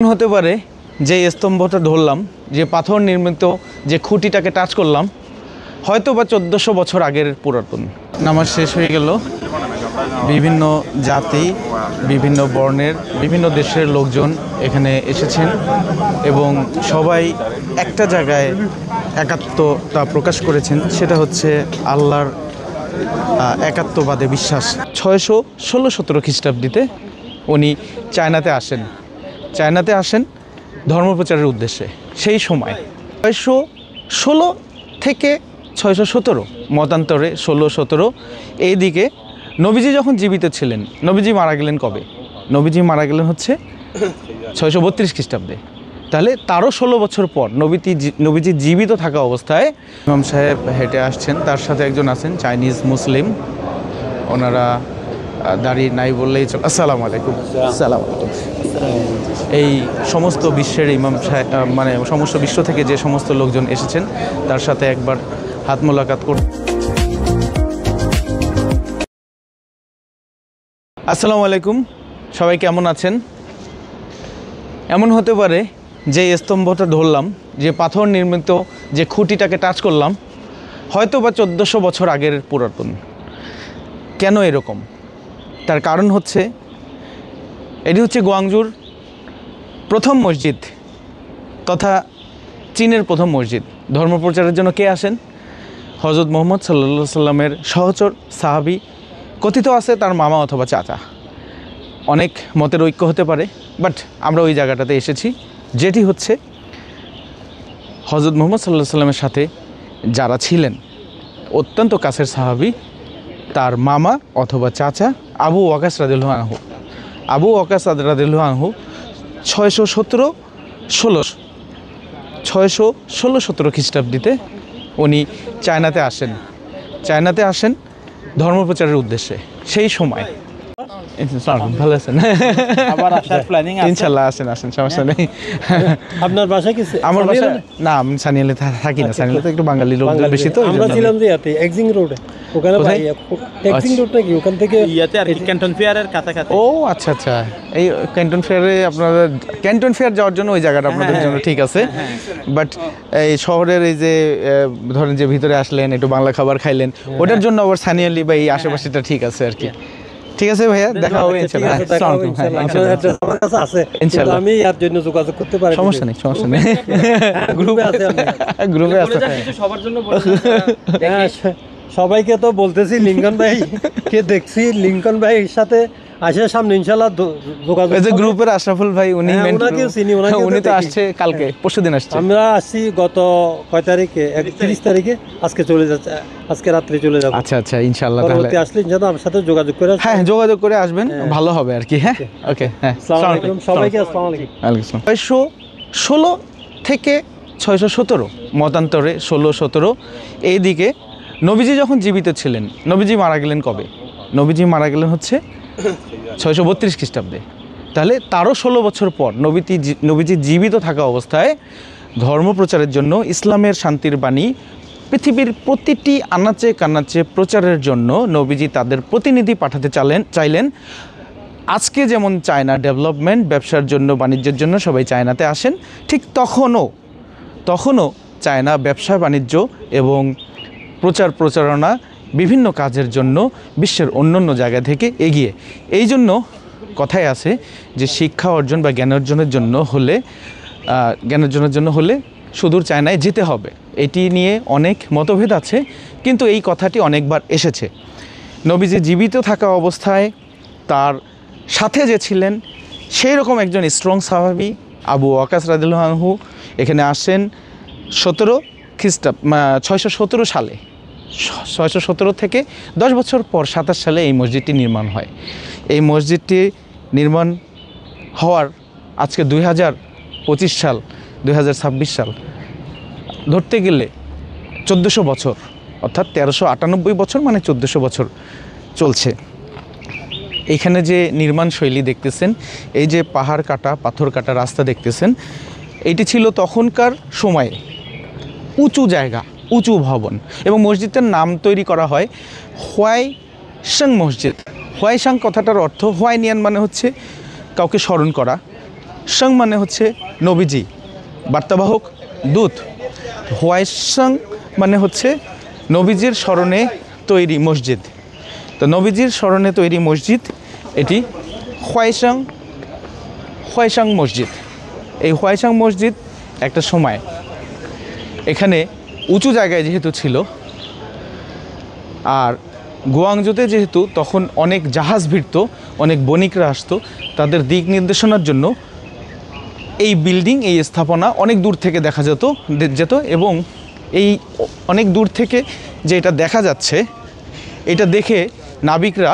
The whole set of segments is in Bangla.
হতে পারে যে স্তম্ভটা ধরলাম, যে পাথর নির্মিত যে খুঁটিটাকে টাচ করলাম, হয়তো বা 1400 বছর আগের পুরাতন। নামাজ শেষ হয়ে গেল। বিভিন্ন জাতি, বিভিন্ন বর্ণের, বিভিন্ন দেশের লোকজন এখানে এসেছেন এবং সবাই একটা জায়গায় একাত্মতা প্রকাশ করেছেন, সেটা হচ্ছে আল্লাহর একাত্মবাদে বিশ্বাস। 616-17 খ্রিস্টাব্দে উনি চায়নাতে আসেন ধর্মপ্রচারের উদ্দেশ্যে। সেই সময় 616 থেকে 617 মতান্তরে 16-17 এই দিকে নবীজি যখন জীবিত ছিলেন। নবীজি মারা গেলেন কবে? নবীজি মারা গেলেন হচ্ছে 632 খ্রিস্টাব্দে। তাহলে তারও 16 বছর পর নবীজি জীবিত থাকা অবস্থায় ইমাম সাহেব হেঁটে আসছেন, তার সাথে একজন আছেন চাইনিজ মুসলিম। ওনারা দাঁড়িয়ে নাই বললেই চল। আসসালামু আলাইকুম। আসসালামু আলাইকুম। এই সমস্ত বিশ্বের ইমাম সাহেব, মানে সমস্ত বিশ্ব থেকে যে সমস্ত লোকজন এসেছেন তার সাথে একবার হাত মোলাকাত করুন। আসসালামু আলাইকুম, সবাই কেমন আছেন? এমন হতে পারে যে স্তম্ভটা ধরলাম, যে পাথর নির্মিত যে খুঁটিটাকে টাচ করলাম, হয়তো বা 1400 বছর আগের পুরাতন। কেন এরকম? তার কারণ হচ্ছে, এটি হচ্ছে গোয়াংজুর প্রথম মসজিদ তথা চীনের প্রথম মসজিদ। ধর্মপ্রচারের জন্য কে আসেন? হযরত মুহাম্মদ সাল্লাল্লাহু আলাইহি সাল্লামের সহচর সাহাবী, কথিত আছে তার মামা অথবা চাচা। অনেক মতের ঐক্য হতে পারে, বাট আমরা ওই জায়গাটাতে এসেছি, যেটি হচ্ছে হযরত মুহাম্মদ সাল্লাল্লাহু আলাইহি সাল্লামের সাথে যারা ছিলেন অত্যন্ত কাছের সাহাবী, তার মামা অথবা চাচা আবু ওয়াকাস রাদিয়াল্লাহু আনহু। আবু ওয়াকাস রাদিয়াল্লাহু আনহু 616-17 খ্রিস্টাব্দে উনি চায়নাতে আসেন ধর্মপ্রচারের উদ্দেশ্যে। সেই সময় ভালো আছেন? আবার আসার প্ল্যানিং আছে ইনশাআল্লাহ। আসেন, সমস্যা নেই। আপনার বাসা কি? আমার বাসা না, আমি সানিয়ালে থাকি না। সানিয়ালে একটু বাঙালি লোকজন বেশি, তো আমরা ছিলাম যে ইয়াতে এক্সিং রোডে, ওখানে ভাই এক্সিং রোড নাকি ওখান থেকে ইয়াতে আর কি ক্যান্টন ফেয়ারের কাছাকাছি। ও আচ্ছা আচ্ছা, এই ক্যান্টন ফেয়ারে আপনাদের ক্যান্টন ফেয়ার যাওয়ার জন্য ওই জায়গাটা আপনাদের জন্য ঠিক আছে। বাট এই শহরের এই যে ধরেন যে ভিতরে আসলেন, একটু বাংলা খাবার খাইলেন, ওটার জন্য আবার সানিয়ালি বা এই আশেপাশেটা ঠিক আছে আর কি। ঠিক আছে ভাইয়া, দেখা হবে ইনশাআল্লাহ। আমার কাছে আছে, কিন্তু আমি এর জন্য যোগাযোগ করতে পারি। সমস্যা নেই গ্রুপে আছে, গ্রুপে আছে সবার জন্য সবাইকে তো বলতেছি, লিঙ্কন ভাই কে দেখছি, লিঙ্কন ভাইয়ের সাথে আসে সামনে ইনশাআল্লাহ যোগাযোগ। এই যে গ্রুপের আশরাফুল ভাই, উনি উনি তো আসছে কালকে, পরশুদিন আসছে। আমরা আসছি গত কয় তারিখে? 31 তারিখে। আজকে চলে যাচ্ছে, আজকে রাত্রে চলে যাব। আচ্ছা আচ্ছা, ইনশাআল্লাহ। তাহলে আসলে ইনশাআল্লাহ আমার সাথে যোগাযোগ করে, হ্যাঁ যোগাযোগ করে আসবেন, ভালো হবে আর কি। হ্যাঁ ওকে, হ্যাঁ আসসালামু আলাইকুম সবাইকে। আসসালামু আলাইকুম। ওয়ালাইকুম আসসালাম। 616 থেকে 617 মতান্তরে 16-17 এই দিকে নবীজি যখন জীবিত ছিলেন। নবীজি মারা গেলেন কবে? নবীজি মারা গেলেন হচ্ছে 632 খ্রিস্টাব্দে। তাহলে তারও 16 বছর পর নবীজি জীবিত থাকা অবস্থায় ধর্মপ্রচারের জন্য, ইসলামের শান্তির বাণী পৃথিবীর প্রতিটি আনাচে কানাচে প্রচারের জন্য নবীজি তাদের প্রতিনিধি পাঠাতে চাইলেন। আজকে যেমন চায়না ডেভেলপমেন্ট, ব্যবসার জন্য, বাণিজ্যের জন্য সবাই চায়নাতে আসেন, ঠিক তখনও চায়না ব্যবসা বাণিজ্য এবং প্রচারণা বিভিন্ন কাজের জন্য বিশ্বের অন্যান্য জায়গা থেকে এগিয়ে। এই জন্য কথায় আছে যে শিক্ষা অর্জন বা জ্ঞান অর্জনের জন্য হলে সুদূর চায়নায় যেতে হবে। এটি নিয়ে অনেক মতভেদ আছে, কিন্তু এই কথাটি অনেকবার এসেছে। নবীজি জীবিত থাকা অবস্থায় তার সাথে যে ছিলেন সেই রকম একজন স্ট্রং সাহাবী আবু ওয়াকাস রাদিয়াল্লাহু আনহু এখানে আসেন 617 সালে। 617 থেকে 10 বছর পর 27 সালে এই মসজিদটি নির্মাণ হয়। এই মসজিদটি নির্মাণ হওয়ার আজকে 2025 সাল, 2026 সাল ধরতে গেলে 1400 বছর, অর্থাৎ 1398 বছর, মানে 1400 বছর চলছে। এখানে যে নির্মাণ শৈলী দেখতেছেন, এই যে পাহাড় কাটা, পাথর কাটা রাস্তা দেখতেছেন, এটি ছিল তখনকার সময়ে উঁচু জায়গা, উঁচু ভবন, এবং মসজিদটার নাম তৈরি করা হয় হোয়াইসাং মসজিদ। হোয়াইসাং কথাটার অর্থ হোয়াইনিয়ান, মানে হচ্ছে কাউকে স্মরণ করা, সং মানে হচ্ছে নবীজি, বার্তাবাহক, দূত। হোয়াইসং মানে হচ্ছে নবীজির স্মরণে তৈরি মসজিদ। তো নবীজির স্মরণে তৈরি মসজিদ এটি হোয়াইসাং মসজিদ। এই হোয়াইসাং মসজিদ একটা সময় এখানে উঁচু জায়গায় যেহেতু ছিল, আর গুয়াংজোতে যেহেতু তখন অনেক জাহাজ ভিড়ত, অনেক বণিকরা আসতো, তাদের দিক নির্দেশনার জন্য এই বিল্ডিং, এই স্থাপনা অনেক দূর থেকে দেখা যেত এবং এই অনেক দূর থেকে যে এটা দেখা যাচ্ছে, এটা দেখে নাবিকরা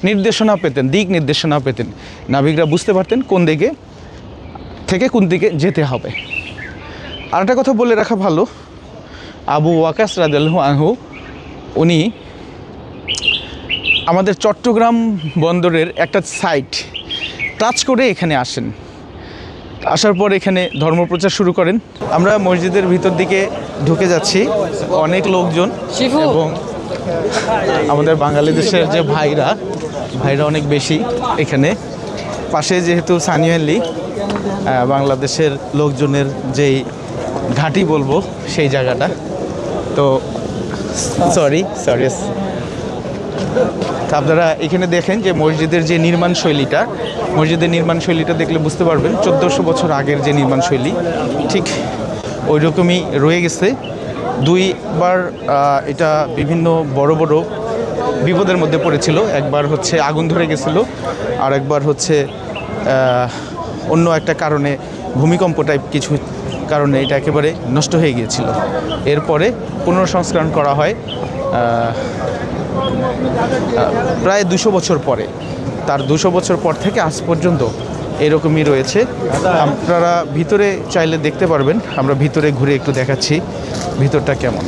নির্দেশনা পেতেন, দিক নির্দেশনা পেতেন। নাবিকরা বুঝতে পারতেন কোন দিকে থেকে কোন দিকে যেতে হবে। আর একটা কথা বলে রাখা ভালো, আবু ওয়াকাস রাদিয়াল্লাহু আনহু উনি আমাদের চট্টগ্রাম বন্দরের একটা সাইট টাচ করে এখানে আসেন। আসার পর এখানে ধর্মপ্রচার শুরু করেন। আমরা মসজিদের ভিতর দিকে ঢুকে যাচ্ছি, অনেক লোকজন এবং আমাদের বাঙালি দেশের যে ভাইরা অনেক বেশি এখানে। পাশে যেহেতু সানিয়ালি বাংলাদেশের লোকজনের যেই ঘাঁটি বলবো সেই জায়গাটা, তো সরি আপনারা এখানে দেখেন যে মসজিদের যে নির্মাণ শৈলীটা দেখলে বুঝতে পারবেন 1400 বছর আগের যে নির্মাণ শৈলী ঠিক ওই রকমই রয়ে গেছে। দুইবার এটা বিভিন্ন বড় বিপদের মধ্যে পড়েছিল। একবার হচ্ছে আগুন ধরে গেছিলো, আর একবার হচ্ছে অন্য একটা কারণে, ভূমিকম্প টাইপ কিছু কারণে এটা একেবারে নষ্ট হয়ে গিয়েছিল। এরপরে পুনর্সংস্করণ করা হয় প্রায় 200 বছর পরে। তার 200 বছর পর থেকে আজ পর্যন্ত এরকমই রয়েছে। আপনারা ভিতরে চাইলে দেখতে পারবেন। আমরা ভিতরে ঘুরে একটু দেখাচ্ছি ভিতরটা কেমন।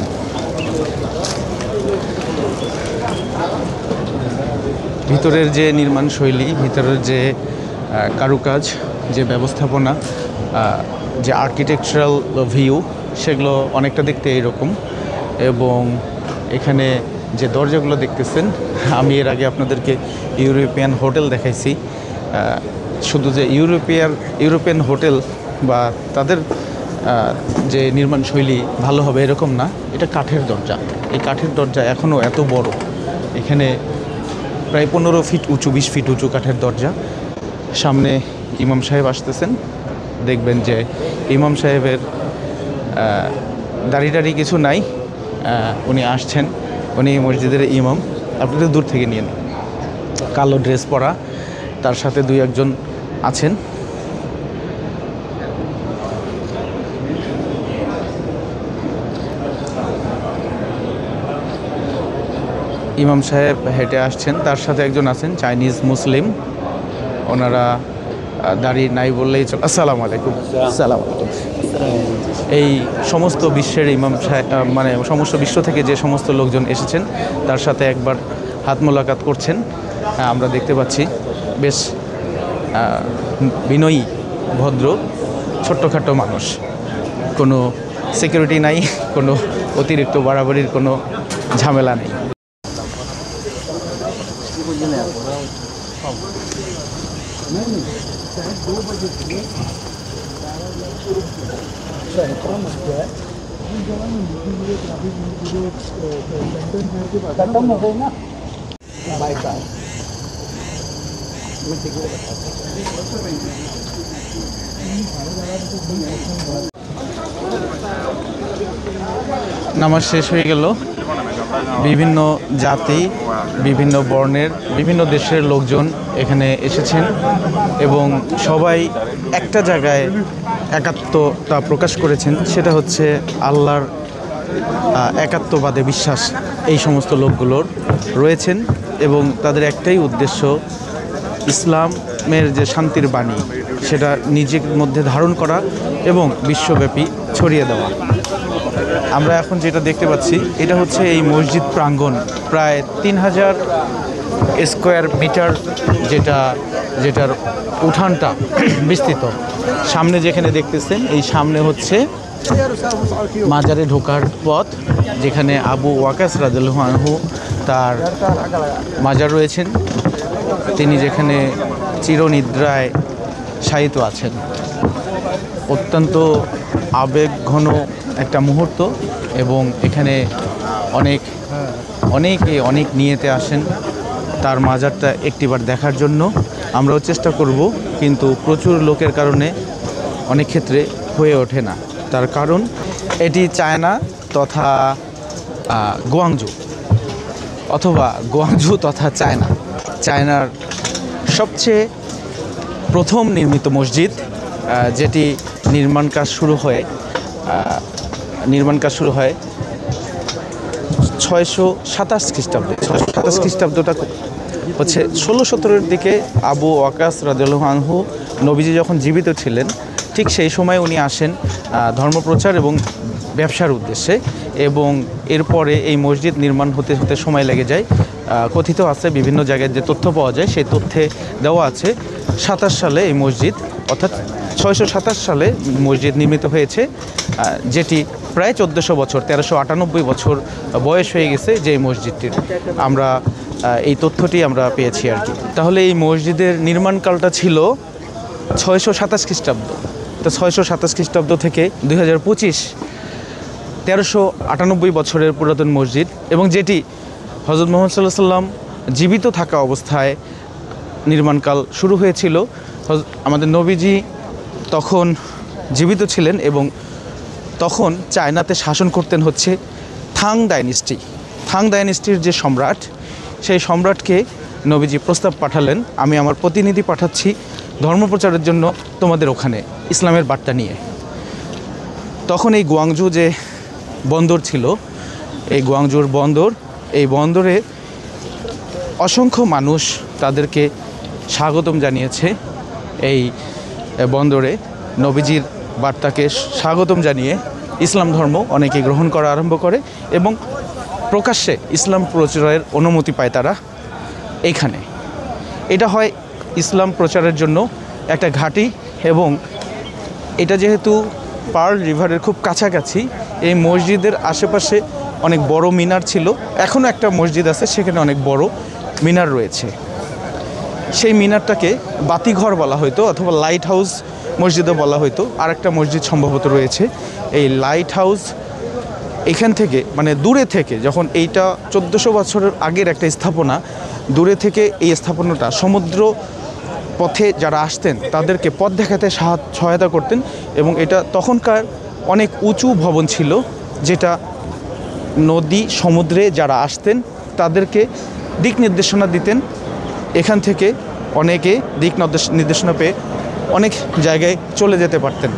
ভিতরের যে নির্মাণ শৈলী, ভিতরের যে কারুকাজ, যে ব্যবস্থাপনা, যে আর্কিটেকচারাল ভিউ, সেগুলো অনেকটা দেখতে এইরকম। এবং এখানে যে দরজাগুলো দেখতেছেন, আমি এর আগে আপনাদেরকে ইউরোপিয়ান হোটেল দেখাইছি। শুধু যে ইউরোপিয়ান হোটেল বা তাদের যে নির্মাণ শৈলী ভালো হবে এরকম না, এটা কাঠের দরজা। এই কাঠের দরজা এখনও এত বড়, এখানে প্রায় 15 ফিট উঁচু, 20 ফিট উঁচু কাঠের দরজা। সামনে ইমাম সাহেব আসতেছেন, দেখবেন যে ইমাম সাহেবের দাড়ি কিছু নাই, উনি আসছেন, উনি মসজিদের ইমাম। আপনি তো দূর থেকে নিয়েন, কালো ড্রেস পরা, তার সাথে 2-1 আছেন। ইমাম সাহেব হেঁটে আসছেন, তার সাথে একজন আছেন চাইনিজ মুসলিম, ওনারা দাড়ি নাই বললেই চল। আসসালামু আলাইকুম। আসসালামু আলাইকুম। এই সমস্ত বিশ্বের ইমাম সাহেব, মানে সমস্ত বিশ্ব থেকে যে সমস্ত লোকজন এসেছেন তার সাথে একবার হাত মোলাকাত করছেন। আমরা দেখতে পাচ্ছি বেশ বিনয়ী, ভদ্র, ছোট্টখাটো মানুষ। কোনো সিকিউরিটি নাই, কোনো অতিরিক্ত বাড়াবাড়ির কোনো ঝামেলা নেই। নামাজ শেষ হয়ে গেল। বিভিন্ন জাতি, বিভিন্ন বর্ণের, বিভিন্ন দেশের লোকজন এখানে এসেছেন এবং সবাই একটা জায়গায় একাত্মতা প্রকাশ করেছেন। সেটা হচ্ছে আল্লাহর একাত্মবাদে বিশ্বাস এই সমস্ত লোকগুলোর রয়েছেন এবং তাদের একটাই উদ্দেশ্য, ইসলামের যে শান্তির বাণী সেটা নিজের মধ্যে ধারণ করা এবং বিশ্বব্যাপী ছড়িয়ে দেওয়া। আমরা এখন যেটা দেখতে পাচ্ছি এটা হচ্ছে এই মসজিদ প্রাঙ্গণ, প্রায় 3000 স্কোয়ার মিটার, যেটার উঠানটা বিস্তৃত। সামনে যেখানে দেখতেছেন, এই সামনে হচ্ছে মাজারে ঢোকার পথ, যেখানে আবু ওয়াকাস রাদিয়াল্লাহু আনহু তার মাজার রয়েছেন, তিনি যেখানে চিরনিদ্রায় শায়িত আছেন। অত্যন্ত আবেগঘন একটা মুহূর্ত এবং এখানে অনেক নিয়েতে আসেন তার মাজারটা একটিবার দেখার জন্য। আমরাও চেষ্টা করব, কিন্তু প্রচুর লোকের কারণে অনেক ক্ষেত্রে হয়ে ওঠে না। তার কারণ এটি চায়না তথা গোয়াংজু অথবা গোয়াংজু তথা চায়নার সবচেয়ে প্রথম নির্মিত মসজিদ, যেটি নির্মাণ কাজ শুরু হয় 627 খ্রিস্টাব্দে। 627 খ্রিস্টাব্দটা হচ্ছে 16-17 দিকে আবু ওয়াকাস রাদিয়াল্লাহু আনহু নবীজি যখন জীবিত ছিলেন, ঠিক সেই সময় উনি আসেন ধর্মপ্রচার এবং ব্যবসার উদ্দেশ্যে, এবং এরপরে এই মসজিদ নির্মাণ হতে হতে সময় লেগে যায়। কথিত আছে, বিভিন্ন জায়গায় যে তথ্য পাওয়া যায় সেই তথ্যে দেওয়া আছে 27 সালে এই মসজিদ, অর্থাৎ 627 সালে মসজিদ নির্মিত হয়েছে, যেটি প্রায় 1400 বছর, 1398 বছর বয়স হয়ে গেছে যে এই মসজিদটির। আমরা এই তথ্যটি আমরা পেয়েছি আর কি। তাহলে এই মসজিদের নির্মাণকালটা ছিল 627 খ্রিস্টাব্দ। তো 627 খ্রিস্টাব্দ থেকে 2025, 1398 বছরের পুরাতন মসজিদ, এবং যেটি হযরত মুহাম্মদ সাল্লাল্লাহু আলাইহি সাল্লাম জীবিত থাকা অবস্থায় নির্মাণকাল শুরু হয়েছিল। আমাদের নবীজি তখন জীবিত ছিলেন এবং তখন চায়নাতে শাসন করতেন হচ্ছে থাং ডাইনেস্টির যে সম্রাট, সেই সম্রাটকে নবীজি প্রস্তাব পাঠালেন, আমি আমার প্রতিনিধি পাঠাচ্ছি ধর্মপ্রচারের জন্য তোমাদের ওখানে ইসলামের বার্তা নিয়ে। তখন এই গোয়াংজু যে বন্দর ছিল, এই গোয়াংজুর বন্দর, এই বন্দরে অসংখ্য মানুষ তাদেরকে স্বাগতম জানিয়েছে। এই বন্দরে নবীজির বার্তাকে স্বাগতম জানিয়ে ইসলাম ধর্ম অনেকে গ্রহণ করা আরম্ভ করে এবং প্রকাশ্যে ইসলাম প্রচারের অনুমতি পায় তারা এইখানে। এটা হয় ইসলাম প্রচারের জন্য একটা ঘাঁটি, এবং এটা যেহেতু পার্ল রিভারের খুব কাছাকাছি, এই মসজিদের আশেপাশে অনেক বড় মিনার ছিল। এখনও একটা মসজিদ আছে, সেখানে অনেক বড় মিনার রয়েছে। সেই মিনারটাকে বাতিঘর বলা হতো অথবা লাইট হাউস মসজিদও বলা হতো। আর একটা মসজিদ সম্ভবত রয়েছে, এই লাইট হাউস। এখান থেকে মানে দূরে থেকে, যখন এইটা 1400 বছরের আগের একটা স্থাপনা, দূরে থেকে এই স্থাপনাটা সমুদ্র পথে যারা আসতেন তাদেরকে পথ দেখাতে সহায়তা করতেন, এবং এটা তখনকার অনেক উঁচু ভবন ছিল, যেটা নদী সমুদ্রে যারা আসতেন তাদেরকে দিক নির্দেশনা দিতেন। এখান থেকে অনেকে দিক নির্দেশনা পেয়ে অনেক জায়গায় চলে যেতে পারতেন।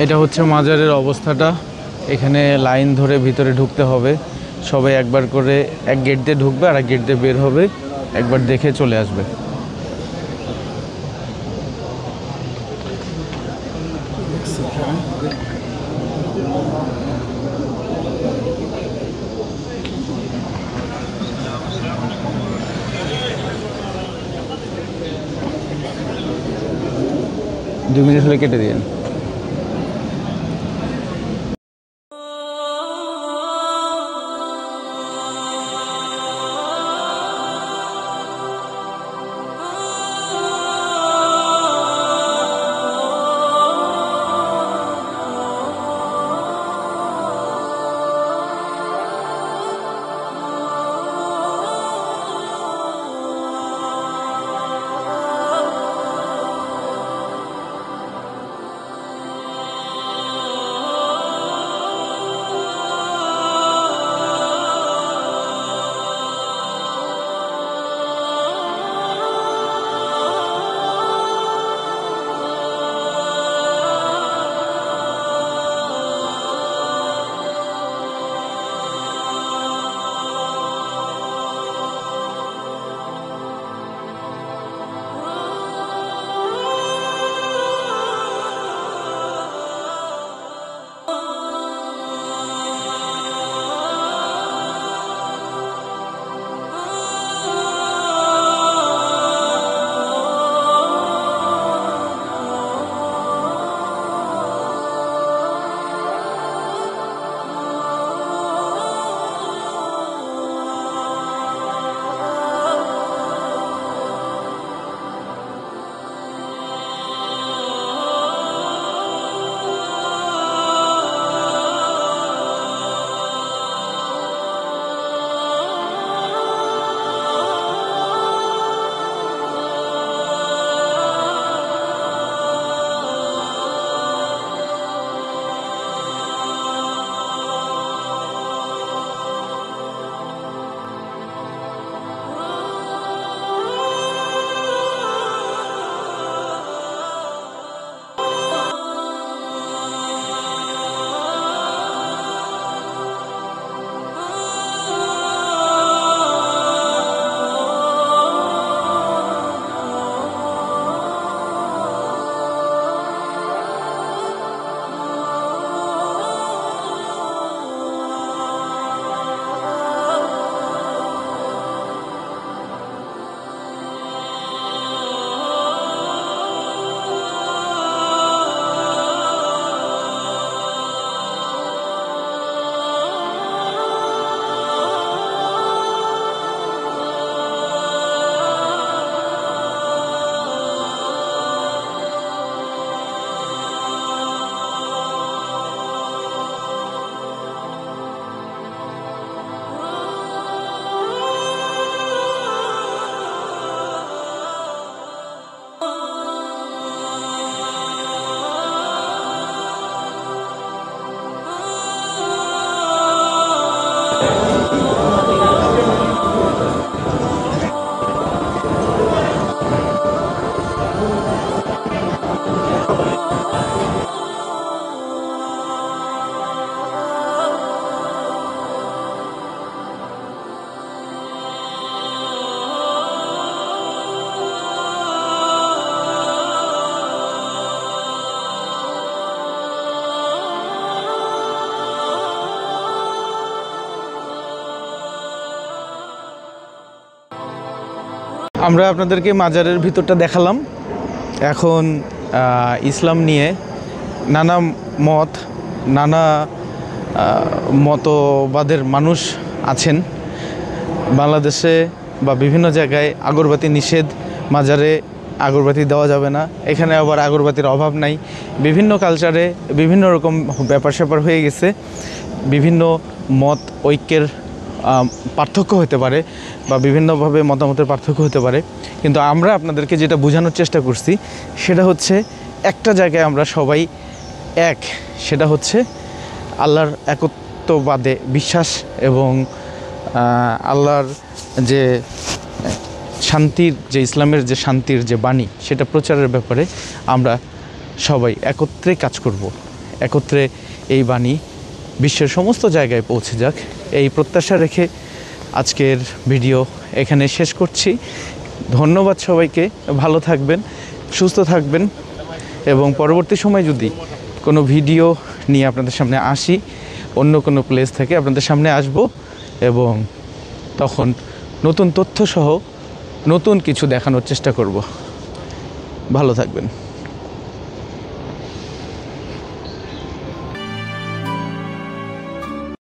এটা হচ্ছে মাজারের অবস্থাটা। এখানে লাইন ধরে ভিতরে ঢুকতে হবে, সবাই একবার করে এক গেট দিয়ে ঢুকবে আর এক গেট দিয়ে বের হবে, একবার দেখে চলে আসবে। দু মিনিট হলে কেটে দিন। আমরা আপনাদেরকে মাজারের ভিতরটা দেখালাম। এখন ইসলাম নিয়ে নানা মত, নানা মতবাদের মানুষ আছেন। বাংলাদেশে বা বিভিন্ন জায়গায় আগরবাতি নিষেধ, মাজারে আগরবাতি দেওয়া যাবে না। এখানে আবার আগরবাতির অভাব নাই। বিভিন্ন কালচারে বিভিন্ন রকম ব্যাপার স্যাপার হয়ে গেছে। বিভিন্ন মত ঐক্যের পার্থক্য হতে পারে বা বিভিন্নভাবে মতামতের পার্থক্য হতে পারে, কিন্তু আমরা আপনাদেরকে যেটা বোঝানোর চেষ্টা করছি সেটা হচ্ছে একটা জায়গায় আমরা সবাই এক, সেটা হচ্ছে আল্লাহর একত্ববাদে বিশ্বাস এবং আল্লাহর যে শান্তির, যে ইসলামের যে শান্তির যে বাণী, সেটা প্রচারের ব্যাপারে আমরা সবাই একত্রে কাজ করব। একত্রে এই বাণী বিশ্বের সমস্ত জায়গায় পৌঁছে যাক, এই প্রত্যাশা রেখে আজকের ভিডিও এখানে শেষ করছি। ধন্যবাদ সবাইকে। ভালো থাকবেন, সুস্থ থাকবেন এবং পরবর্তী সময় যদি কোনো ভিডিও নিয়ে আপনাদের সামনে আসি, অন্য কোনো প্লেস থেকে আপনাদের সামনে আসব এবং তখন নতুন তথ্যসহ নতুন কিছু দেখানোর চেষ্টা করব। ভালো থাকবেন।